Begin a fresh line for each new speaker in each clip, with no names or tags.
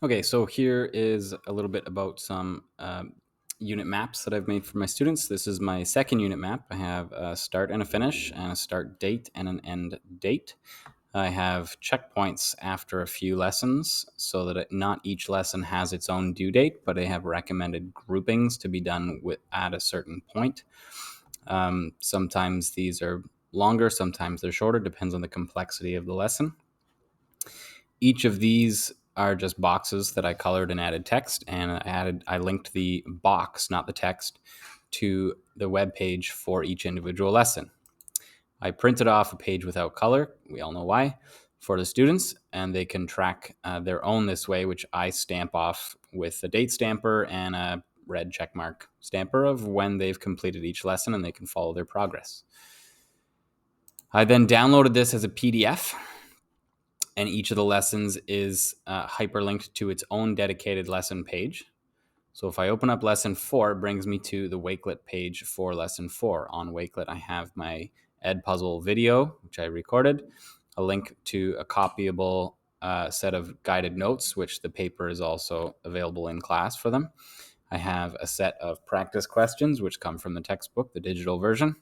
Okay, so here is a little bit about some unit maps that I've made for my students. This is my second unit map. I have a start and a finish, and a start date and an end date. I have checkpoints after a few lessons so that not each lesson has its own due date, but I have recommended groupings to be done at a certain point. Sometimes these are longer, sometimes they're shorter, depends on the complexity of the lesson. Each of these are just boxes that I colored and added text, and I linked the box, not the text, to the web page for each individual lesson. I printed off a page without color. We all know why, for the students, and they can track their own this way, which I stamp off with a date stamper and a red checkmark stamper of when they've completed each lesson, and they can follow their progress. I then downloaded this as a PDF, and each of the lessons is hyperlinked to its own dedicated lesson page. So if I open up lesson 4, it brings me to the Wakelet page for lesson 4. On Wakelet, I have my Edpuzzle video, which I recorded, a link to a copyable set of guided notes, which the paper is also available in class for them. I have a set of practice questions, which come from the textbook, the digital version.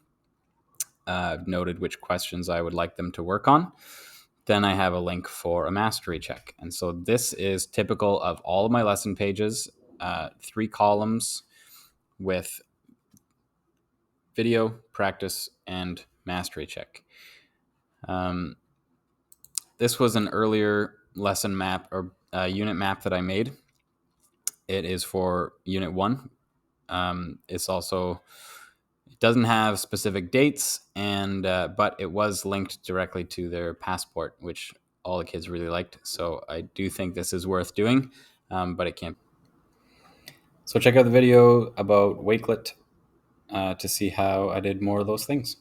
I've noted which questions I would like them to work on. Then I have a link for a mastery check. And so this is typical of all of my lesson pages, 3 columns with video, practice, and mastery check. This was an earlier lesson map or unit map that I made. It is for Unit 1. It's also, it doesn't have specific dates, and but it was linked directly to their passport, which all the kids really liked. So I do think this is worth doing, but it can't. So check out the video about Wakelet to see how I did more of those things.